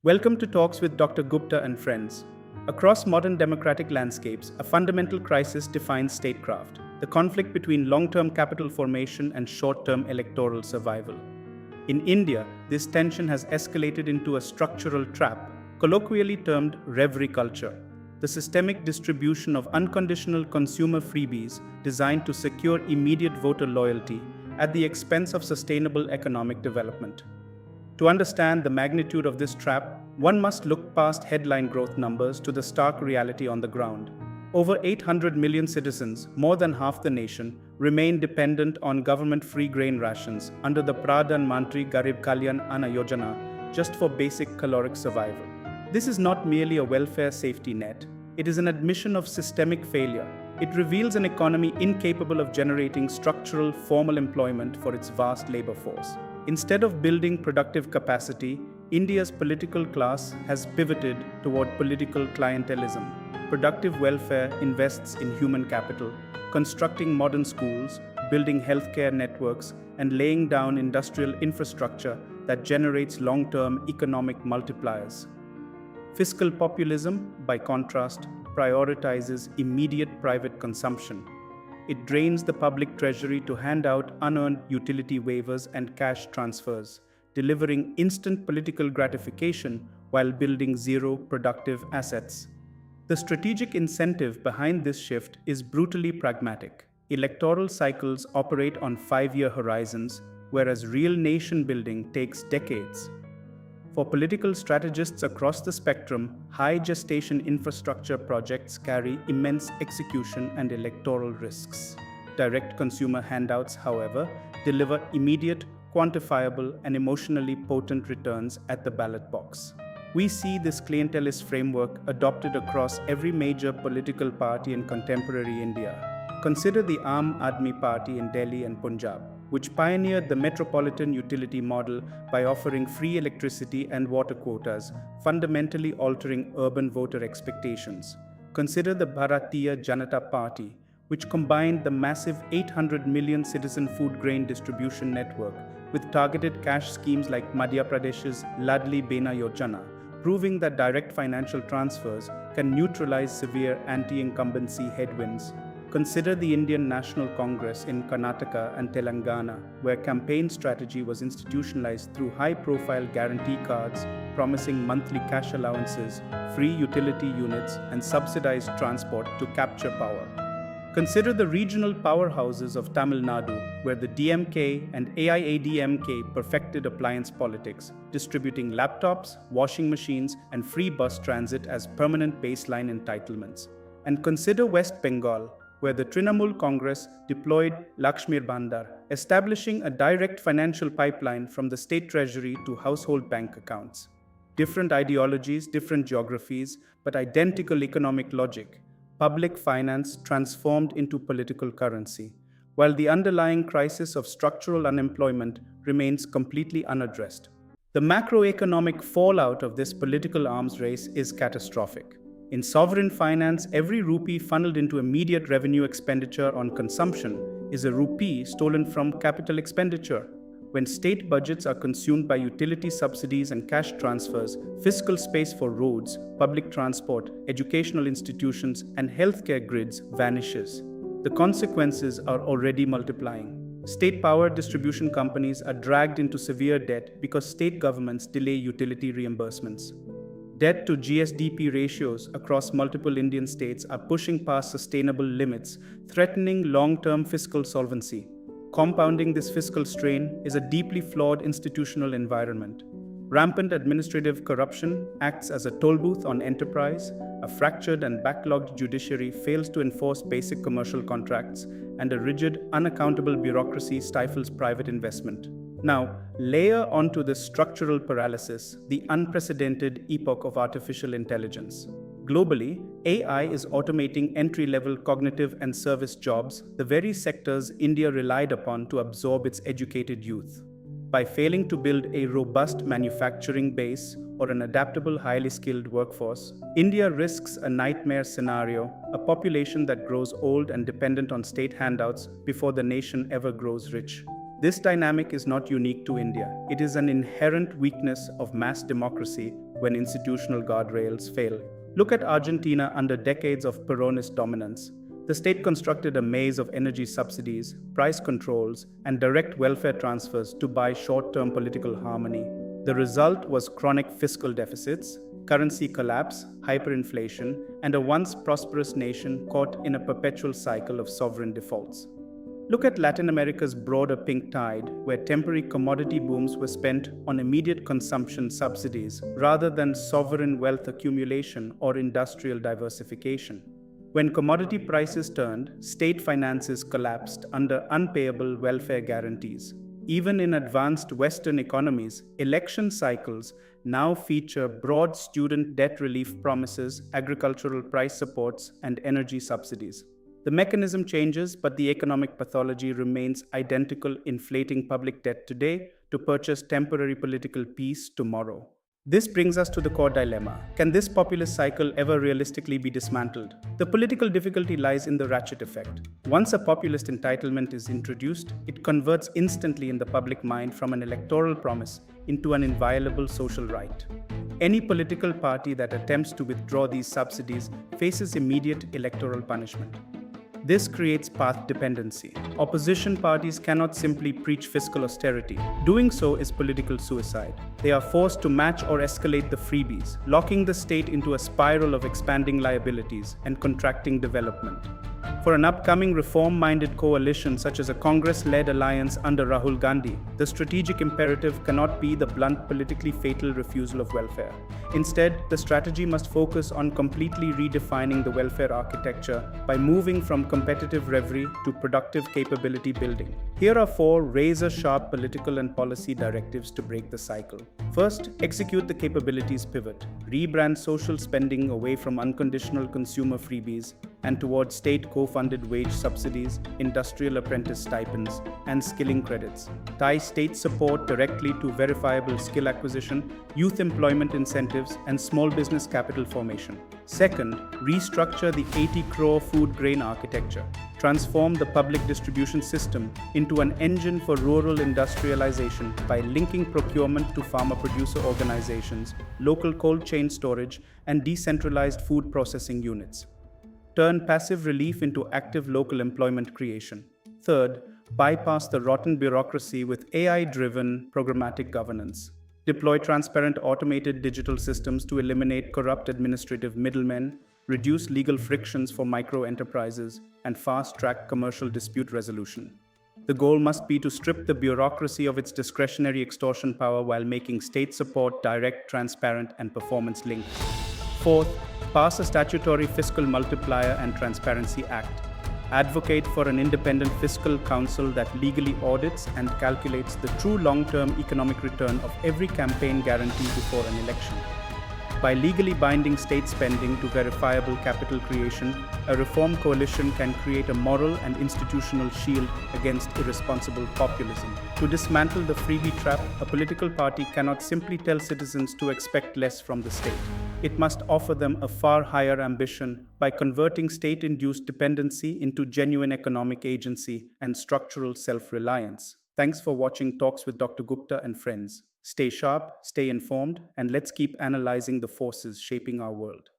Welcome to Talks with Dr. Gupta and friends. Across modern democratic landscapes, a fundamental crisis defines statecraft: the conflict between long term capital formation and short term electoral survival. In India, this tension has escalated into a structural trap, colloquially termed reverie culture, the systemic distribution of unconditional consumer freebies designed to secure immediate voter loyalty at the expense of sustainable economic development. To understand the magnitude of this trap, one must look past headline growth numbers to the stark reality on the ground. Over 800 million citizens, more than half the nation, remain dependent on government-free grain rations under the Pradhan Mantri Garib Kalyan Anna Yojana just for basic caloric survival. This is not merely a welfare safety net, it is an admission of systemic failure. It reveals an economy incapable of generating structural, formal employment for its vast labor force. Instead of building productive capacity, India's political class has pivoted toward political clientelism. Productive welfare invests in human capital, constructing modern schools, building healthcare networks, and laying down industrial infrastructure that generates long-term economic multipliers. Fiscal populism, by contrast, prioritizes immediate private consumption. It drains the public treasury to hand out unearned utility waivers and cash transfers, delivering instant political gratification while building zero productive assets. The strategic incentive behind this shift is brutally pragmatic. Electoral cycles operate on 5-year horizons, whereas real nation building takes decades. For political strategists across the spectrum, high gestation infrastructure projects carry immense execution and electoral risks. Direct consumer handouts, however, deliver immediate, quantifiable, and emotionally potent returns at the ballot box. We see this clientelist framework adopted across every major political party in contemporary India. Consider the Aam Aadmi Party in Delhi and Punjab, which pioneered the metropolitan utility model by offering free electricity and water quotas, fundamentally altering urban voter expectations. Consider the Bharatiya Janata Party, which combined the massive 800 million citizen food grain distribution network with targeted cash schemes like Madhya Pradesh's Ladli Bena Yojana, proving that direct financial transfers can neutralize severe anti-incumbency headwinds. Consider the Indian National Congress in Karnataka and Telangana, where campaign strategy was institutionalized through high-profile guarantee cards promising monthly cash allowances, free utility units, and subsidized transport to capture power. Consider the regional powerhouses of Tamil Nadu, where the DMK and AIADMK perfected appliance politics, distributing laptops, washing machines, and free bus transit as permanent baseline entitlements. And consider West Bengal, where the Trinamool Congress deployed Lakshmir Bandar, establishing a direct financial pipeline from the state treasury to household bank accounts. Different ideologies, different geographies, but identical economic logic. Public finance transformed into political currency, while the underlying crisis of structural unemployment remains completely unaddressed. The macroeconomic fallout of this political arms race is catastrophic. In sovereign finance, every rupee funneled into immediate revenue expenditure on consumption is a rupee stolen from capital expenditure. When state budgets are consumed by utility subsidies and cash transfers, fiscal space for roads, public transport, educational institutions, and healthcare grids vanishes. The consequences are already multiplying. State power distribution companies are dragged into severe debt because state governments delay utility reimbursements. Debt to GSDP ratios across multiple Indian states are pushing past sustainable limits, threatening long-term fiscal solvency. Compounding this fiscal strain is a deeply flawed institutional environment. Rampant administrative corruption acts as a toll booth on enterprise, a fractured and backlogged judiciary fails to enforce basic commercial contracts, and a rigid, unaccountable bureaucracy stifles private investment. Now, layer onto this structural paralysis the unprecedented epoch of artificial intelligence. Globally, AI is automating entry-level cognitive and service jobs, the very sectors India relied upon to absorb its educated youth. By failing to build a robust manufacturing base or an adaptable, highly skilled workforce, India risks a nightmare scenario, a population that grows old and dependent on state handouts before the nation ever grows rich. This dynamic is not unique to India. It is an inherent weakness of mass democracy when institutional guardrails fail. Look at Argentina under decades of Peronist dominance. The state constructed a maze of energy subsidies, price controls, and direct welfare transfers to buy short term political harmony. The result was chronic fiscal deficits, currency collapse, hyperinflation, and a once prosperous nation caught in a perpetual cycle of sovereign defaults. Look at Latin America's broader pink tide, where temporary commodity booms were spent on immediate consumption subsidies rather than sovereign wealth accumulation or industrial diversification. When commodity prices turned, state finances collapsed under unpayable welfare guarantees. Even in advanced Western economies, election cycles now feature broad student debt relief promises, agricultural price supports, and energy subsidies. The mechanism changes, but the economic pathology remains identical, inflating public debt today to purchase temporary political peace tomorrow. This brings us to the core dilemma. Can this populist cycle ever realistically be dismantled? The political difficulty lies in the ratchet effect. Once a populist entitlement is introduced, it converts instantly in the public mind from an electoral promise into an inviolable social right. Any political party that attempts to withdraw these subsidies faces immediate electoral punishment. This creates path dependency. Opposition parties cannot simply preach fiscal austerity. Doing so is political suicide. They are forced to match or escalate the freebies, locking the state into a spiral of expanding liabilities and contracting development. For an upcoming reform-minded coalition such as a Congress-led alliance under Rahul Gandhi, the strategic imperative cannot be the blunt, politically fatal refusal of welfare. Instead, the strategy must focus on completely redefining the welfare architecture by moving from competitive reverie to productive capability building. Here are 4 razor-sharp political and policy directives to break the cycle. First, execute the capabilities pivot. Rebrand social spending away from unconditional consumer freebies and towards state co-funded wage subsidies, industrial apprentice stipends, and skilling credits. Tie state support directly to verifiable skill acquisition, youth employment incentives, and small business capital formation. Second, restructure the 80 crore food grain architecture. Transform the public distribution system into an engine for rural industrialization by linking procurement to farmer-producer organizations, local cold chain storage, and decentralized food processing units. Turn passive relief into active local employment creation. Third, bypass the rotten bureaucracy with AI-driven programmatic governance. Deploy transparent automated digital systems to eliminate corrupt administrative middlemen, reduce legal frictions for micro-enterprises, and fast-track commercial dispute resolution. The goal must be to strip the bureaucracy of its discretionary extortion power while making state support direct, transparent, and performance-linked. Fourth, pass a statutory fiscal multiplier and transparency act. Advocate for an independent fiscal council that legally audits and calculates the true long-term economic return of every campaign guarantee before an election. By legally binding state spending to verifiable capital creation, a reform coalition can create a moral and institutional shield against irresponsible populism. To dismantle the freebie trap, a political party cannot simply tell citizens to expect less from the state. It must offer them a far higher ambition by converting state-induced dependency into genuine economic agency and structural self-reliance. Thanks for watching Talks with Dr. Gupta and friends. Stay sharp, stay informed, and let's keep analyzing the forces shaping our world.